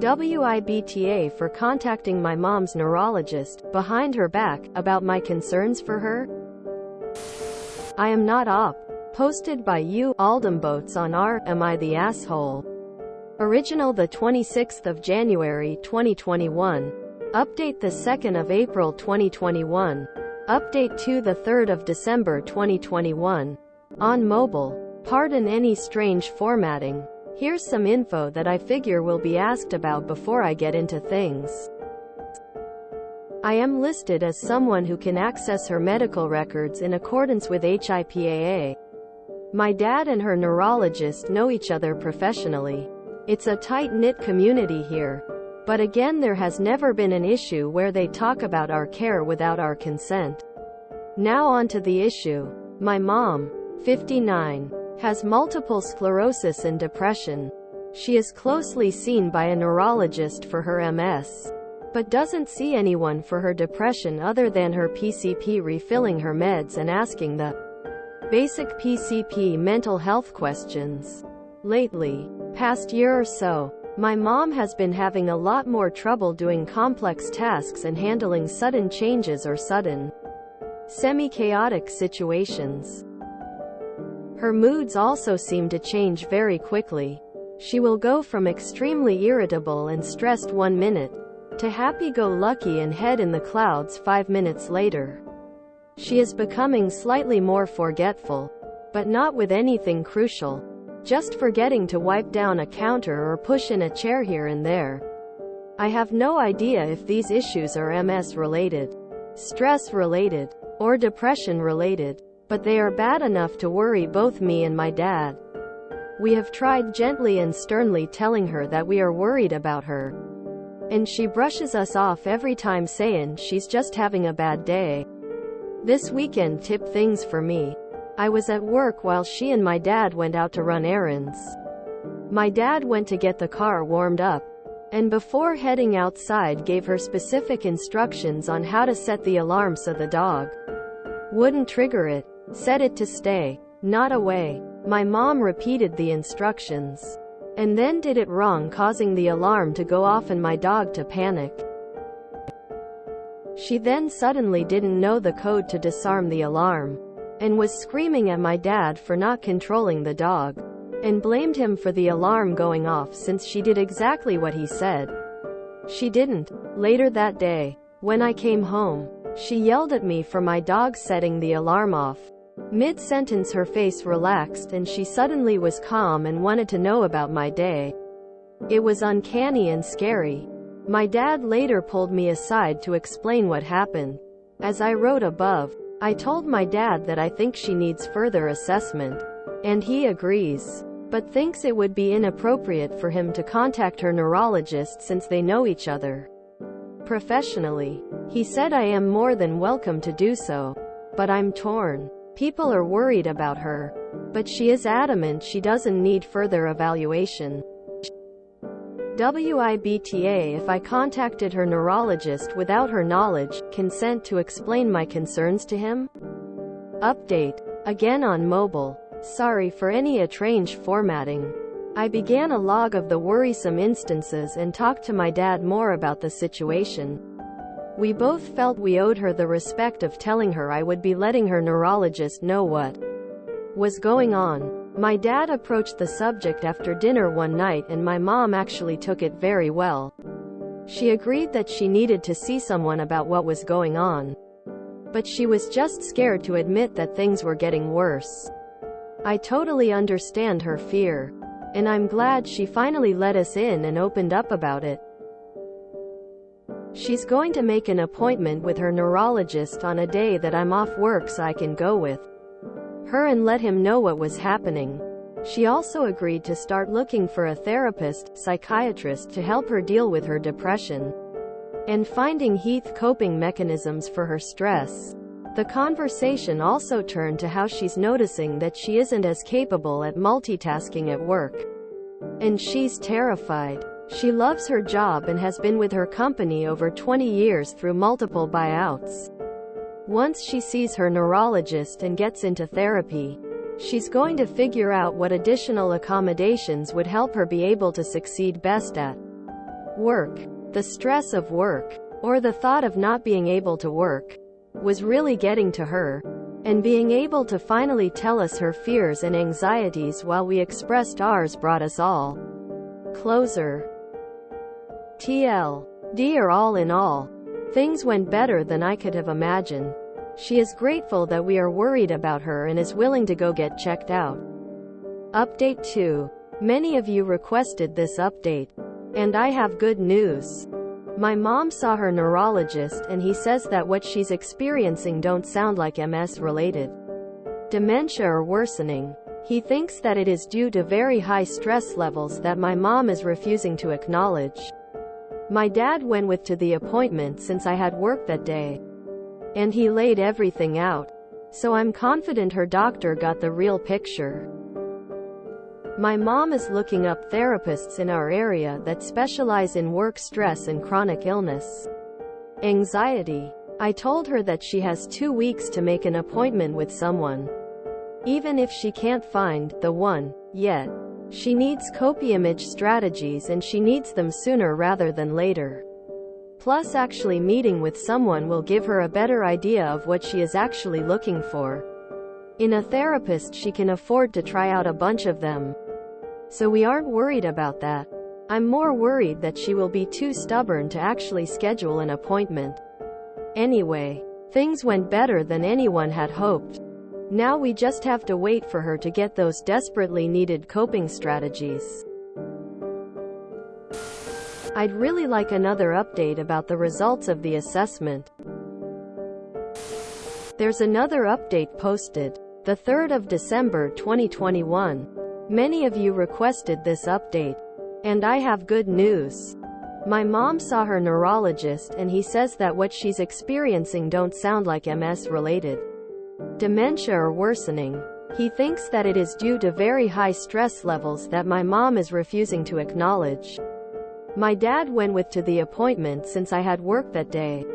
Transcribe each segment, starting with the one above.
WIBTA for contacting my mom's neurologist, behind her back, about my concerns for her? I am not op. Posted by you, Aldemboats on r. Am I the asshole? Original the 26th of January 2021. Update the 2nd of April 2021. Update to the 3rd of December 2021. On mobile. Pardon any strange formatting. Here's some info that I figure will be asked about before I get into things. I am listed as someone who can access her medical records in accordance with WIBTA. My dad and her neurologist know each other professionally. It's a tight-knit community here. But again, there has never been an issue where they talk about our care without our consent. Now on to the issue. My mom, 59, has multiple sclerosis and depression. She is closely seen by a neurologist for her MS, but doesn't see anyone for her depression other than her PCP refilling her meds and asking the basic PCP mental health questions. Lately, past year or so, my mom has been having a lot more trouble doing complex tasks and handling sudden changes or sudden, semi-chaotic situations. Her moods also seem to change very quickly. She will go from extremely irritable and stressed 1 minute, to happy-go-lucky and head in the clouds 5 minutes later. She is becoming slightly more forgetful, but not with anything crucial. Just forgetting to wipe down a counter or push in a chair here and there. I have no idea if these issues are MS-related, stress-related, or depression-related, but they are bad enough to worry both me and my dad. We have tried gently and sternly telling her that we are worried about her, and she brushes us off every time saying she's just having a bad day. This weekend tipped things for me. I was at work while she and my dad went out to run errands. My dad went to get the car warmed up, and before heading outside gave her specific instructions on how to set the alarm so the dog wouldn't trigger it. Set it to stay, not away. My mom repeated the instructions, and then did it wrong, causing the alarm to go off and my dog to panic. She then suddenly didn't know the code to disarm the alarm, and was screaming at my dad for not controlling the dog, and blamed him for the alarm going off since she did exactly what he said. She didn't. Later that day, when I came home, she yelled at me for my dog setting the alarm off. Mid-sentence her face relaxed and she suddenly was calm and wanted to know about my day. It was uncanny and scary. My dad later pulled me aside to explain what happened. As I wrote above, I told my dad that I think she needs further assessment, and he agrees, but thinks it would be inappropriate for him to contact her neurologist since they know each other professionally. He said I am more than welcome to do so, but I'm torn. People are worried about her, but she is adamant she doesn't need further evaluation. WIBTA if I contacted her neurologist without her knowledge, consent to explain my concerns to him? Update. Again on mobile. Sorry for any strange formatting. I began a log of the worrisome instances and talked to my dad more about the situation. We both felt we owed her the respect of telling her I would be letting her neurologist know what was going on. My dad approached the subject after dinner one night and my mom actually took it very well. She agreed that she needed to see someone about what was going on, but she was just scared to admit that things were getting worse. I totally understand her fear, and I'm glad she finally let us in and opened up about it. She's going to make an appointment with her neurologist on a day that I'm off work so I can go with her and let him know what was happening. She also agreed to start looking for a therapist, psychiatrist to help her deal with her depression, and finding coping mechanisms for her stress. The conversation also turned to how she's noticing that she isn't as capable at multitasking at work, and she's terrified. She loves her job and has been with her company over 20 years through multiple buyouts. Once she sees her neurologist and gets into therapy, she's going to figure out what additional accommodations would help her be able to succeed best at Work, the stress of work, or the thought of not being able to work, was really getting to her, and being able to finally tell us her fears and anxieties while we expressed ours brought us all closer. TLDR, all in all, things went better than I could have imagined. She is grateful that we are worried about her and is willing to go get checked out. Update 2. Many of you requested this update, and I have good news. My mom saw her neurologist and he says that what she's experiencing don't sound like MS-related dementia or worsening. He thinks that it is due to very high stress levels that my mom is refusing to acknowledge. My dad went with to the appointment since I had work that day, and he laid everything out, so I'm confident her doctor got the real picture. My mom is looking up therapists in our area that specialize in work stress and chronic illness anxiety. I told her that she has 2 weeks to make an appointment with someone. Even if she can't find the one yet, she needs copy-image strategies and she needs them sooner rather than later. Plus, actually meeting with someone will give her a better idea of what she is actually looking for. In a therapist, she can afford to try out a bunch of them. So we aren't worried about that. I'm more worried that she will be too stubborn to actually schedule an appointment. Anyway, things went better than anyone had hoped. Now we just have to wait for her to get those desperately needed coping strategies. I'd really like another update about the results of the assessment. There's another update posted, the 3rd of December 2021. Many of you requested this update, and I have good news. My mom saw her neurologist and he says that what she's experiencing don't sound like MS-related dementia or worsening. He thinks that it is due to very high stress levels that my mom is refusing to acknowledge. My dad went with to the appointment since I had work that day,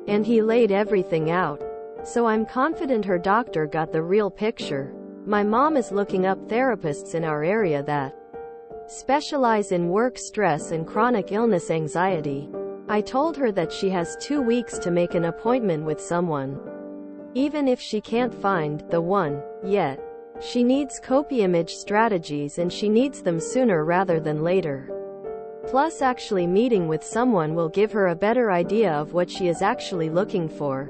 and he laid everything out, so I'm confident her doctor got the real picture. My mom is looking up therapists in our area that specialize in work stress and chronic illness anxiety. I told her that she has 2 weeks to make an appointment with someone. Even if she can't find the one yet, she needs copy-image strategies and she needs them sooner rather than later. Plus, actually meeting with someone will give her a better idea of what she is actually looking for.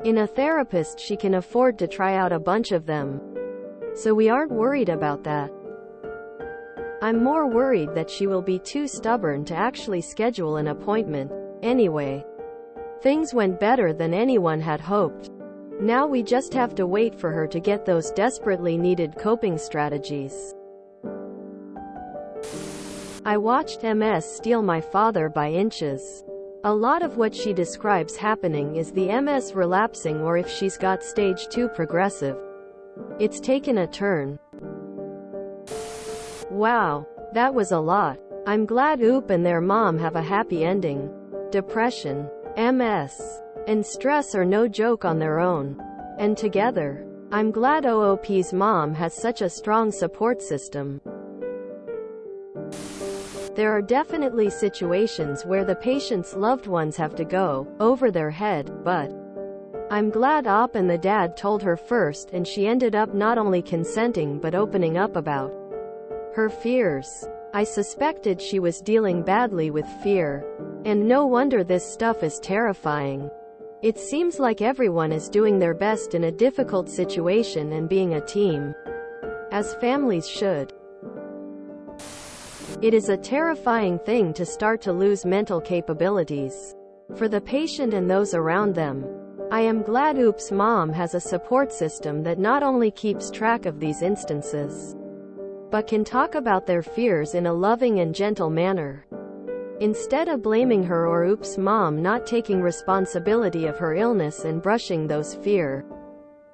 In a therapist, she can afford to try out a bunch of them. So we aren't worried about that. I'm more worried that she will be too stubborn to actually schedule an appointment. Anyway, things went better than anyone had hoped. Now we just have to wait for her to get those desperately needed coping strategies. I watched MS steal my father by inches. A lot of what she describes happening is the MS relapsing, or if she's got stage 2 progressive, it's taken a turn. Wow, that was a lot. I'm glad OOP and their mom have a happy ending. Depression, MS, and stress are no joke on their own. And together, I'm glad OOP's mom has such a strong support system. There are definitely situations where the patient's loved ones have to go over their head, but I'm glad OP and the dad told her first, and she ended up not only consenting but opening up about her fears. I suspected she was dealing badly with fear, and no wonder this stuff is terrifying. It seems like everyone is doing their best in a difficult situation and being a team, as families should. It is a terrifying thing to start to lose mental capabilities for the patient and those around them. I am glad OOP's mom has a support system that not only keeps track of these instances, but can talk about their fears in a loving and gentle manner. Instead of blaming her or OOP's mom not taking responsibility of her illness and brushing those fear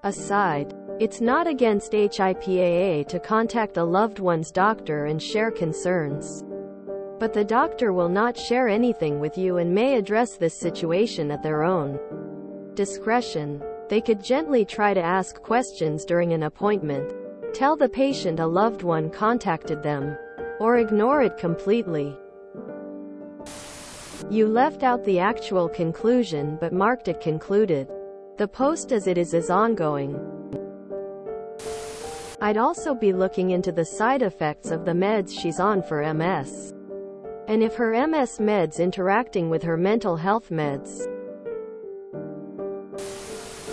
aside. It's not against HIPAA to contact a loved one's doctor and share concerns. But the doctor will not share anything with you and may address this situation at their own discretion. They could gently try to ask questions during an appointment, tell the patient a loved one contacted them, or ignore it completely. You left out the actual conclusion but marked it concluded. The post as it is ongoing. I'd also be looking into the side effects of the meds she's on for MS. And if her MS meds interacting with her mental health meds.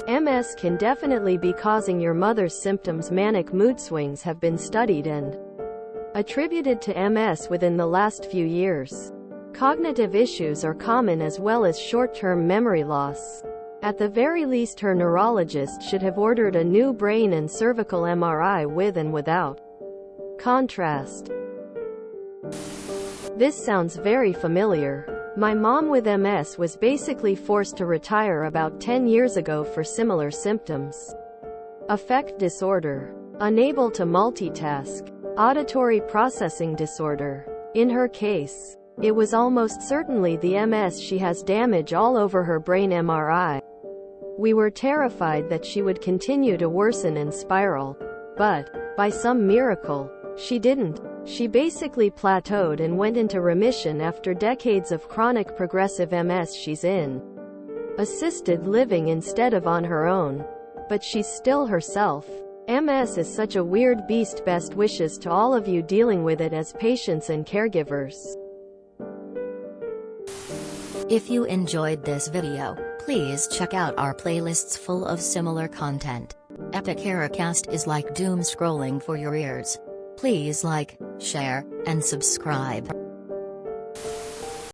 MS can definitely be causing your mother's symptoms. Manic mood swings have been studied and attributed to MS within the last few years. Cognitive issues are common as well as short-term memory loss. At the very least, her neurologist should have ordered a new brain and cervical MRI with and without contrast. This sounds very familiar. My mom with MS was basically forced to retire about 10 years ago for similar symptoms. Affect disorder. Unable to multitask. Auditory processing disorder. In her case, it was almost certainly the MS. She has damage all over her brain. MRI. We were terrified that she would continue to worsen and spiral. But, by some miracle, she didn't. She basically plateaued and went into remission after decades of chronic progressive MS. She's in assisted living instead of on her own. But she's still herself. MS is such a weird beast. Best wishes to all of you dealing with it as patients and caregivers. If you enjoyed this video, please check out our playlists full of similar content. WIBTA is like doom scrolling for your ears. Please like, share, and subscribe.